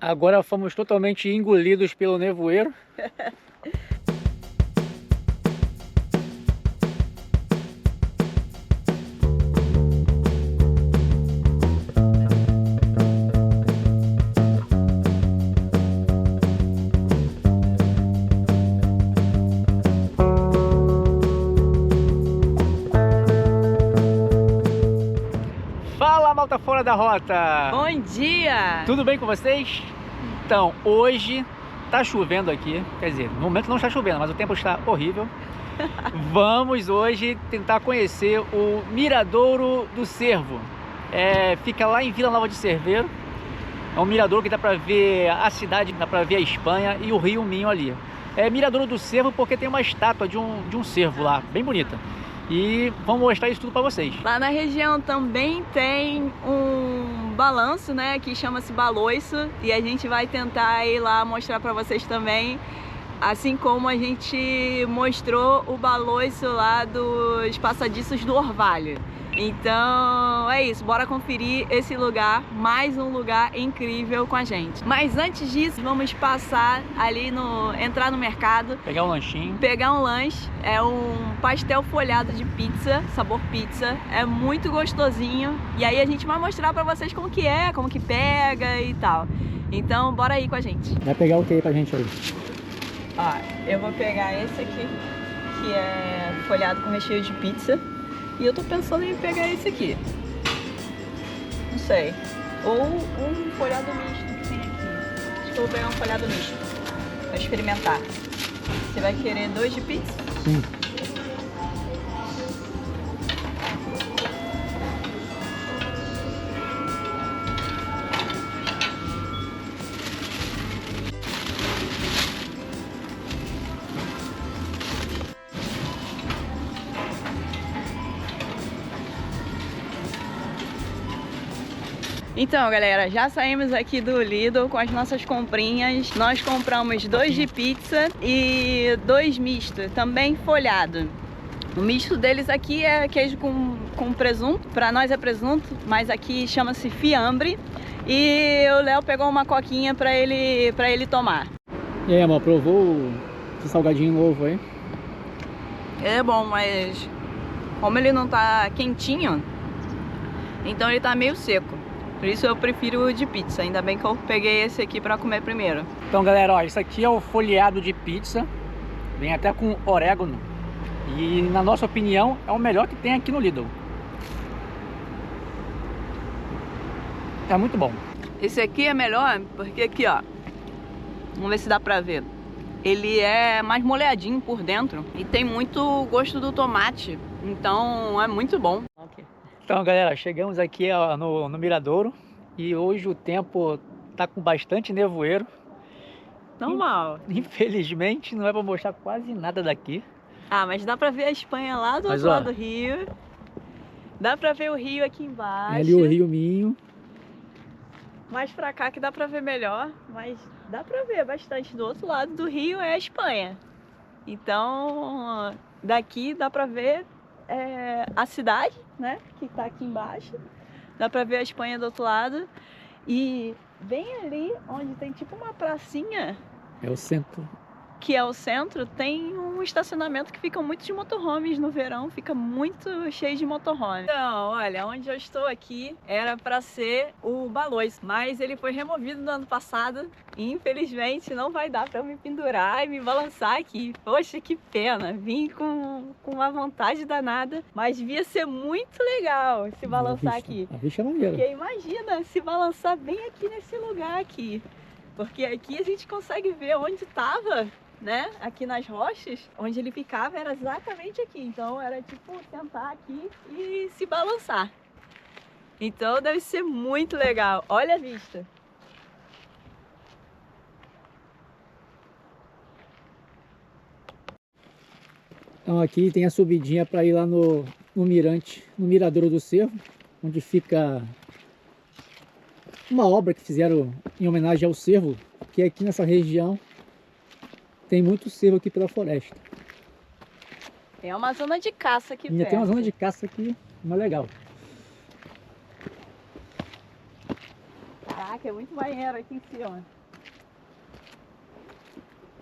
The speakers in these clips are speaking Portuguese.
Agora fomos totalmente engolidos pelo nevoeiro. Fala, malta fora da rota! Bom dia! Tudo bem com vocês? Então, hoje tá chovendo aqui, quer dizer, no momento não está chovendo, mas o tempo está horrível. Vamos hoje tentar conhecer o Miradouro do Cervo. Fica lá em Vila Nova de Cerveiro. É um miradouro que dá para ver a cidade, dá para ver a Espanha e o Rio Minho ali. É Miradouro do Cervo porque tem uma estátua de um cervo lá, bem bonita. E vamos mostrar isso tudo para vocês. Lá na região também tem um balanço, né, que chama-se baloiço, e a gente vai tentar ir lá mostrar para vocês também, assim como a gente mostrou o baloiço lá dos passadiços do Orvalho. Então é isso, bora conferir esse lugar, mais um lugar incrível com a gente. Mas antes disso, vamos passar ali entrar no mercado, Pegar um lanchinho. pegar um lanche. É um pastel folhado de pizza, sabor pizza, é muito gostosinho. E aí a gente vai mostrar pra vocês como que é, como que pega e tal. Então bora aí com a gente. Vai pegar o que aí pra gente aí? Ó, eu vou pegar esse aqui, que é folhado com recheio de pizza. E eu tô pensando em pegar esse aqui. Não sei. Ou um folhado misto que tem aqui. Acho que eu vou pegar um folhado misto pra experimentar. Você vai querer 2 de pizza? Sim. Então, galera, já saímos aqui do Lidl com as nossas comprinhas. Nós compramos 2 de pizza e 2 misto, também folhado. O misto deles aqui é queijo com presunto. Pra nós é presunto, mas aqui chama-se fiambre. E o Léo pegou uma coquinha pra ele tomar. E aí, amor, provou esse salgadinho novo aí? É bom, mas como ele não tá quentinho, então ele tá meio seco. Por isso eu prefiro o de pizza. Ainda bem que eu peguei esse aqui pra comer primeiro. Então, galera, ó, isso aqui é o folheado de pizza. Vem até com orégano. E, na nossa opinião, é o melhor que tem aqui no Lidl. É muito bom. Esse aqui é melhor porque aqui, ó, vamos ver se dá pra ver. Ele é mais molhadinho por dentro e tem muito gosto do tomate. Então é muito bom. Então, galera, chegamos aqui ó, no Miradouro. E hoje o tempo tá com bastante nevoeiro. Normal. Infelizmente, não é pra mostrar quase nada daqui. Ah, mas dá pra ver a Espanha lá do outro lado do rio. Dá pra ver o rio aqui embaixo. É ali o Rio Minho. Mais pra cá que dá pra ver melhor, mas dá pra ver bastante. Do outro lado do rio é a Espanha. Então, daqui dá pra ver a cidade, né, que tá aqui embaixo. Dá pra ver a Espanha do outro lado. E bem ali, onde tem tipo uma pracinha, É o centro. que é o centro, tem um estacionamento que fica muito de motorhomes no verão, fica muito cheio de motorhome. Então, olha, onde eu estou aqui era para ser o Baloiço, mas ele foi removido no ano passado e infelizmente não vai dar para eu me pendurar e me balançar aqui. Poxa, que pena, vim com uma vontade danada, mas devia ser muito legal se balançar aqui. A vista é maneira. Porque imagina se balançar bem aqui nesse lugar aqui. Porque aqui a gente consegue ver onde estava, né? Aqui nas rochas, onde ele ficava era exatamente aqui. Então era tipo sentar aqui e se balançar. Então deve ser muito legal. Olha a vista. Então aqui tem a subidinha para ir lá no mirante, no Miradouro do Cervo, onde fica uma obra que fizeram em homenagem ao cervo, que aqui nessa região tem muito cervo aqui pela floresta. Tem uma zona de caça aqui Ainda perto. tem uma zona de caça aqui, mas legal. Caraca, é muito maneiro aqui em cima.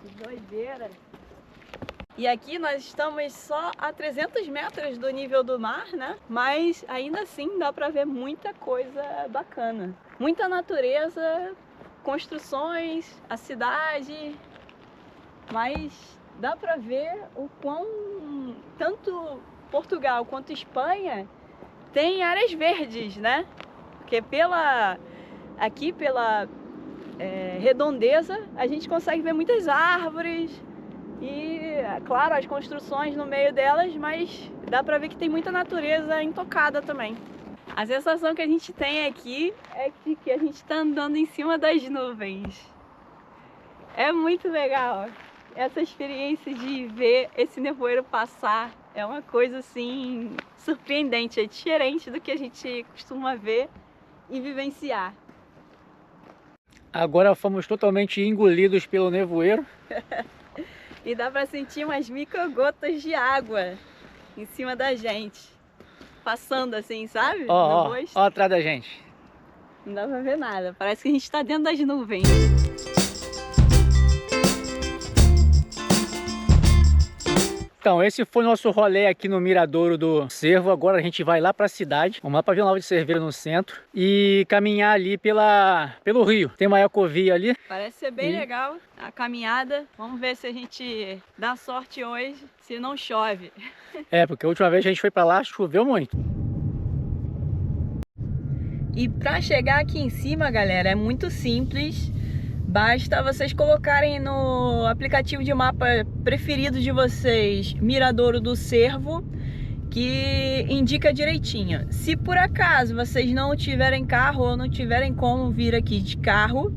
Que doideira. E aqui nós estamos só a 300 metros do nível do mar, né? Mas ainda assim dá pra ver muita coisa bacana. Muita natureza, construções, a cidade. Mas dá pra ver o quão tanto Portugal quanto Espanha tem áreas verdes, né? Porque aqui pela redondeza a gente consegue ver muitas árvores. E, claro, as construções no meio delas, mas dá pra ver que tem muita natureza intocada também. A sensação que a gente tem aqui é de que a gente tá andando em cima das nuvens. É muito legal. Essa experiência de ver esse nevoeiro passar é uma coisa, assim, surpreendente. É diferente do que a gente costuma ver e vivenciar. Agora fomos totalmente engolidos pelo nevoeiro. E dá pra sentir umas microgotas de água em cima da gente. Passando assim, sabe? Ó, no rosto. ó atrás da gente. Não dá pra ver nada. Parece que a gente tá dentro das nuvens. Então, esse foi o nosso rolê aqui no Miradouro do Cervo. Agora a gente vai lá para a cidade. Vamos lá para Vila Nova de Cerveira, no centro. E caminhar ali pelo rio. Tem uma ecovia ali. Parece ser bem legal a caminhada. Vamos ver se a gente dá sorte hoje, se não chove. É, porque a última vez que a gente foi para lá, choveu muito. E para chegar aqui em cima, galera, é muito simples. Basta vocês colocarem no aplicativo de mapa preferido de vocês, Miradouro do Cervo, que indica direitinho. Se por acaso vocês não tiverem carro ou não tiverem como vir aqui de carro,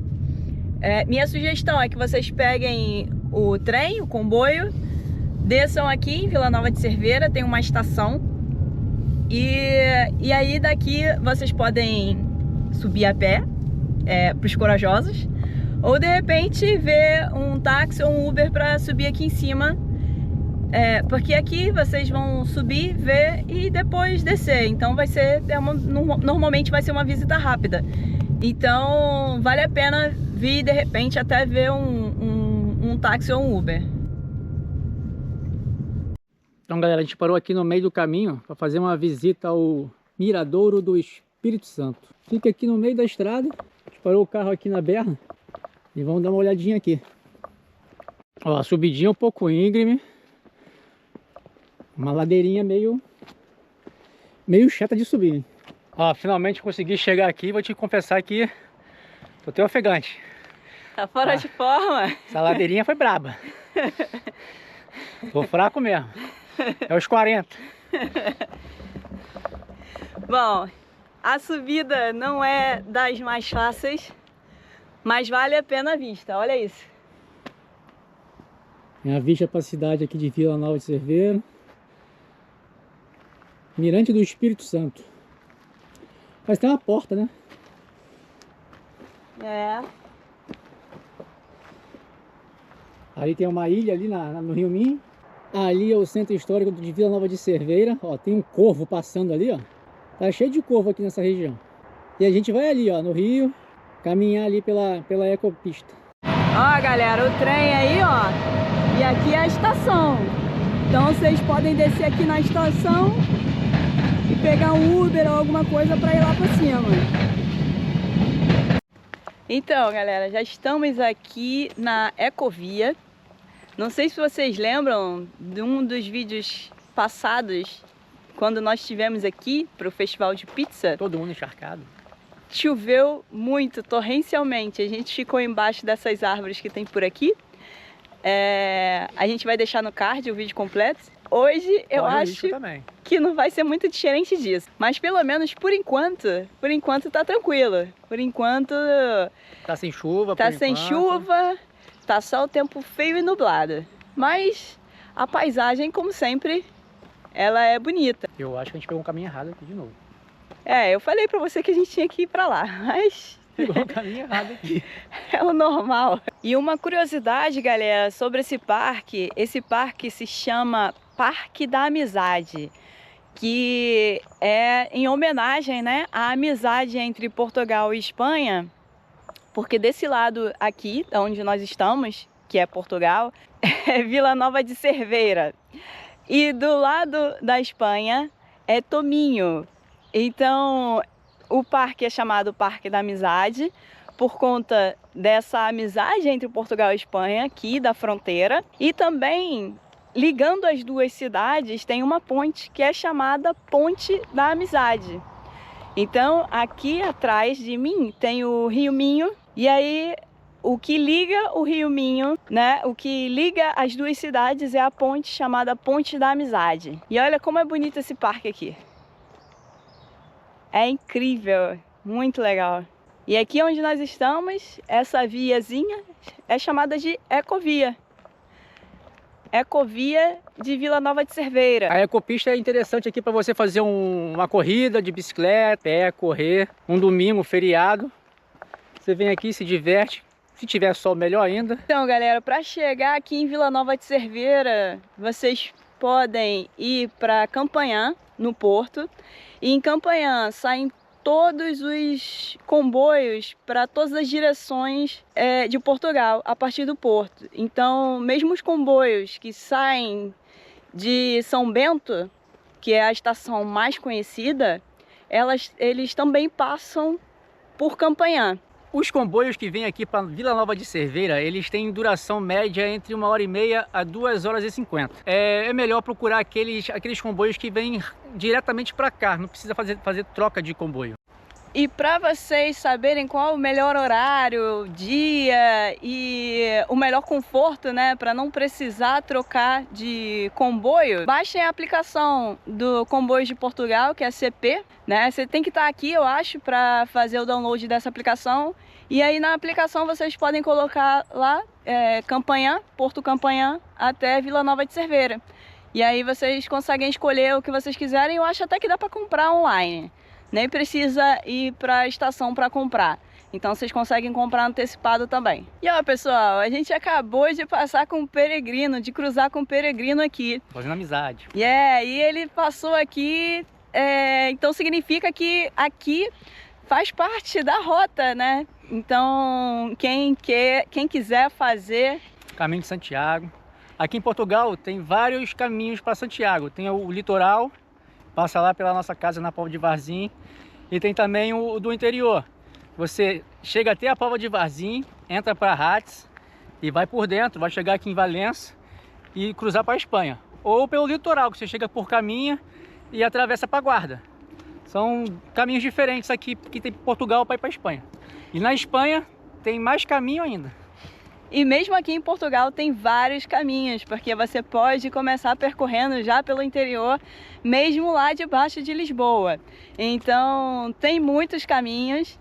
minha sugestão é que vocês peguem o trem, o comboio, desçam aqui em Vila Nova de Cerveira, tem uma estação, e aí daqui vocês podem subir a pé, para os corajosos, ou de repente ver um táxi ou um Uber para subir aqui em cima, porque aqui vocês vão subir, ver e depois descer. Então vai ser, normalmente vai ser uma visita rápida. Então vale a pena vir de repente até ver um táxi ou um Uber. Então, galera, a gente parou aqui no meio do caminho para fazer uma visita ao Miradouro do Espírito Santo. Fica aqui no meio da estrada. A gente parou o carro aqui na berma. E vamos dar uma olhadinha aqui. Ó, a subidinha um pouco íngreme. Uma ladeirinha meio chata de subir, hein? Ó, finalmente consegui chegar aqui. Vou te confessar que tô até ofegante. Tá fora de forma. Essa ladeirinha foi braba. Tô fraco mesmo. É os 40. Bom, a subida não é das mais fáceis, mas vale a pena a vista, olha isso. É a vista para a cidade aqui de Vila Nova de Cerveira. Mirante do Espírito Santo. Mas tem uma porta, né? Ali tem uma ilha ali no Rio Minho. Ali é o centro histórico de Vila Nova de Cerveira. Ó, tem um corvo passando ali, ó. Tá cheio de corvo aqui nessa região. E a gente vai ali, ó, no rio, caminhar ali pela ecopista. Ó, galera, o trem aí, ó. E aqui é a estação. Então vocês podem descer aqui na estação e pegar um Uber ou alguma coisa para ir lá para cima. Então, galera, já estamos aqui na ecovia. Não sei se vocês lembram de um dos vídeos passados, quando nós estivemos aqui para o festival de pizza. Todo mundo encharcado. Choveu muito, torrencialmente. A gente ficou embaixo dessas árvores que tem por aqui. A gente vai deixar no card o vídeo completo. Hoje eu acho que não vai ser muito diferente disso. Mas pelo menos por enquanto tá tranquilo. Por enquanto... Tá sem chuva, tá sem chuva, tá só o tempo feio e nublado. Mas a paisagem, como sempre, ela é bonita. Eu acho que a gente pegou um caminho errado aqui de novo. Eu falei pra você que a gente tinha que ir pra lá, mas... Pegou um caminho errado aqui. É o normal. E uma curiosidade, galera, sobre esse parque se chama Parque da Amizade, que é em homenagem, né, à amizade entre Portugal e Espanha, porque desse lado aqui, onde nós estamos, que é Portugal, é Vila Nova de Cerveira. E do lado da Espanha é Tominho. Então, o parque é chamado Parque da Amizade, por conta dessa amizade entre Portugal e Espanha, aqui da fronteira. E também, ligando as duas cidades, tem uma ponte que é chamada Ponte da Amizade. Então, aqui atrás de mim tem o Rio Minho, e aí o que liga o Rio Minho, né? O que liga as duas cidades é a ponte chamada Ponte da Amizade. E olha como é bonito esse parque aqui. É incrível, muito legal. E aqui onde nós estamos, essa viazinha é chamada de Ecovia. Ecovia de Vila Nova de Cerveira. A ecopista é interessante aqui para você fazer uma corrida de bicicleta, correr, um domingo, feriado. Você vem aqui, se diverte. Se tiver sol, melhor ainda. Então, galera, para chegar aqui em Vila Nova de Cerveira, vocês podem ir para Campanhã, no Porto. E em Campanhã saem todos os comboios para todas as direções de Portugal, a partir do Porto. Então, mesmo os comboios que saem de São Bento, que é a estação mais conhecida, eles também passam por Campanhã. Os comboios que vêm aqui para Vila Nova de Cerveira, eles têm duração média entre 1h30 a 2h50. É melhor procurar aqueles comboios que vêm diretamente para cá, não precisa fazer troca de comboio. E para vocês saberem qual o melhor horário, dia e o melhor conforto, né, para não precisar trocar de comboio, baixem a aplicação do Comboios de Portugal, que é a CP, né? Você tem que estar aqui, eu acho, para fazer o download dessa aplicação. E aí na aplicação vocês podem colocar lá Campanhã, Porto Campanhã, até Vila Nova de Cerveira. E aí vocês conseguem escolher o que vocês quiserem. Eu acho até que dá para comprar online. Nem precisa ir para a estação para comprar. Então vocês conseguem comprar antecipado também. E ó, pessoal, a gente acabou de passar com um peregrino, de cruzar com um peregrino aqui. Fazendo amizade. E ele passou aqui, então significa que aqui faz parte da rota, né? Então quem quiser fazer... Caminho de Santiago. Aqui em Portugal tem vários caminhos para Santiago. Tem o litoral, passa lá pela nossa casa na Póvoa de Varzim. E tem também o do interior. Você chega até a Póvoa de Varzim, entra para Rates e vai por dentro, vai chegar aqui em Valença e cruzar para a Espanha. Ou pelo litoral, que você chega por Caminha e atravessa para Guarda. São caminhos diferentes aqui que tem Portugal para ir para a Espanha. E na Espanha tem mais caminho ainda. E mesmo aqui em Portugal tem vários caminhos, porque você pode começar percorrendo já pelo interior, mesmo lá debaixo de Lisboa. Então tem muitos caminhos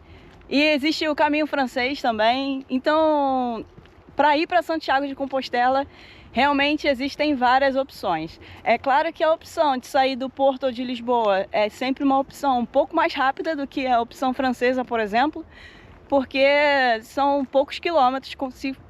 e existe o caminho francês também. Então, para ir para Santiago de Compostela, realmente existem várias opções. É claro que a opção de sair do Porto ou de Lisboa é sempre uma opção um pouco mais rápida do que a opção francesa, por exemplo, porque são poucos quilômetros,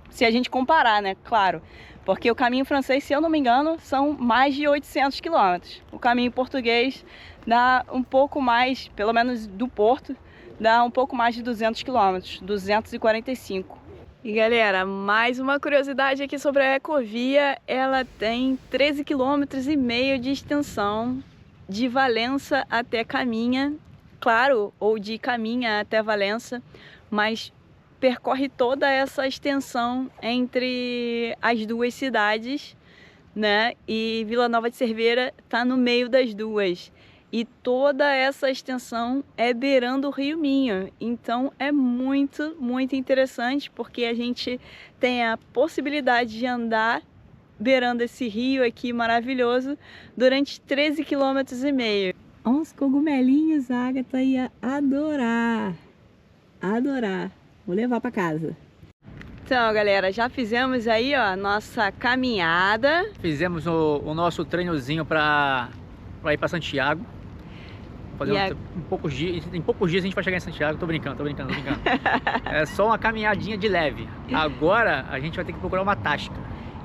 se a gente comparar, né? Claro, porque o caminho francês, se eu não me engano, são mais de 800 quilômetros. O caminho português dá um pouco mais, pelo menos do Porto, dá um pouco mais de 200 quilômetros, 245. E galera, mais uma curiosidade aqui sobre a Ecovia, ela tem 13,5 km de extensão de Valença até Caminha, claro, ou de Caminha até Valença, mas percorre toda essa extensão entre as duas cidades, né? E Vila Nova de Cerveira está no meio das duas. E toda essa extensão é beirando o Rio Minho. Então é muito, muito interessante, porque a gente tem a possibilidade de andar beirando esse rio aqui maravilhoso durante 13,5 km. Uns cogumelinhos, a Agatha ia adorar. Adorar. Vou levar para casa. Então, galera, já fizemos aí, ó, a nossa caminhada. Fizemos o nosso treinozinho para ir para Santiago. Em poucos dias a gente vai chegar em Santiago. Tô brincando. É só uma caminhadinha de leve. Agora a gente vai ter que procurar uma tasca.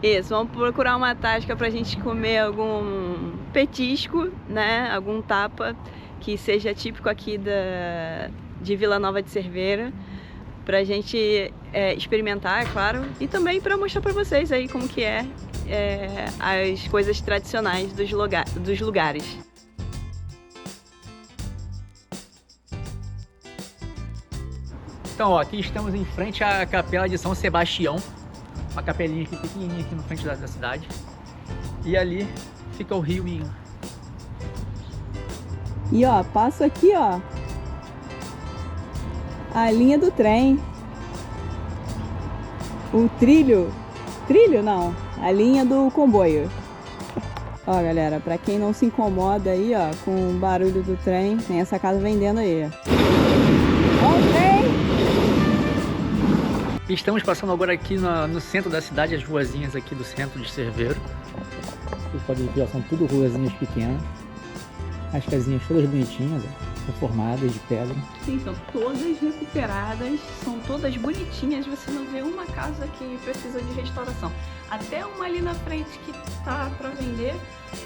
Isso, vamos procurar uma tasca pra gente comer algum petisco, né? Algum tapa que seja típico aqui de Vila Nova de Cerveira. pra gente experimentar, é claro, e também para mostrar para vocês aí como que as coisas tradicionais dos lugares. Então, ó, aqui estamos em frente à Capela de São Sebastião, uma capelinha aqui pequenininha aqui no frente da cidade. E ali fica o Rio Minho. E ó, passo aqui, ó, a linha do trem, o trilho não, a linha do comboio. Ó, galera, pra quem não se incomoda aí, ó, com o barulho do trem, tem essa casa vendendo aí. Ó o trem! Estamos passando agora aqui no centro da cidade, as ruazinhas aqui do centro de Cerveiro. Vocês podem ver, ó, são tudo ruazinhas pequenas. As casinhas todas bonitinhas, ó, reformadas de pedra. Sim, são todas recuperadas, são todas bonitinhas. Você não vê uma casa que precisa de restauração. Até uma ali na frente que tá para vender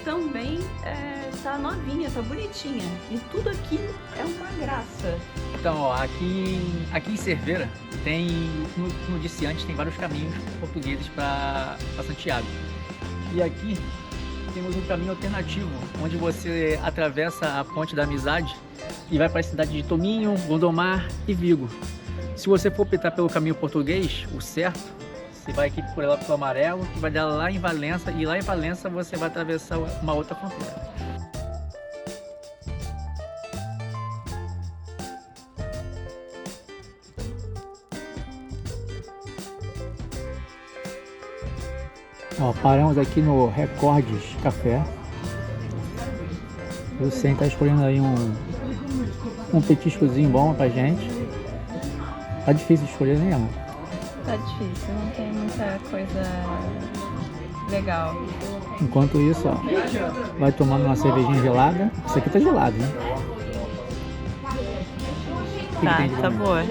também tá novinha, tá bonitinha. E tudo aqui é uma graça. Então, ó, aqui em Cerveira tem, como disse antes, tem vários caminhos portugueses para Santiago. E aqui temos um caminho alternativo, onde você atravessa a Ponte da Amizade e vai para a cidade de Tominho, Gondomar e Vigo. Se você for optar pelo caminho português, o certo, você vai aqui por lá pelo amarelo, que vai dar lá em Valença, e lá em Valença você vai atravessar uma outra fronteira. Ó, paramos aqui no Recordes Café. O Sen tá escolhendo aí um petiscozinho bom pra gente. Tá difícil de escolher, né, amor? Tá difícil, não tem muita coisa legal. Enquanto isso, ó, vai tomando uma cervejinha gelada. Isso aqui tá gelado, né? Tá boa.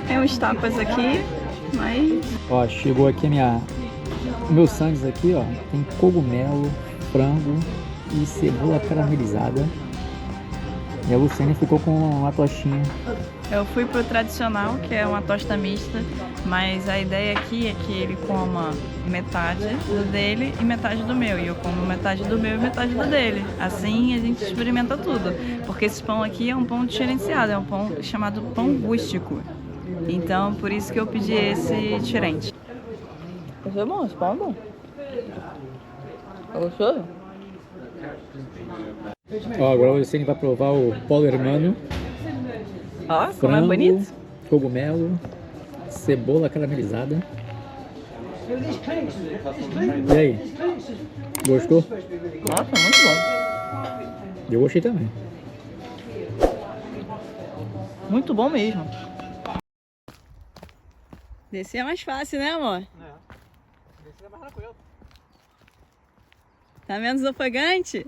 Tem uns tapas aqui, mas... Ó, chegou aqui meu sandes aqui, ó. Tem cogumelo, frango e cebola caramelizada. E a Luciane ficou com uma tostinha. Eu fui pro tradicional, que é uma tosta mista, mas a ideia aqui é que ele coma metade do dele e metade do meu. E eu como metade do meu e metade do dele. Assim a gente experimenta tudo. Porque esse pão aqui é um pão diferenciado, é um pão chamado pão rústico. Então, por isso que eu pedi esse diferente. Gostou bom? Esse pão é bom. Gostou? Ó, agora o Luciane vai provar o Polo Hermano. Ó, como é bonito. Cogumelo, cebola caramelizada. E aí? Gostou? Nossa, muito bom. Eu gostei também. Muito bom mesmo. Descer é mais fácil, né, amor? Descer é mais tranquilo. Tá menos ofegante?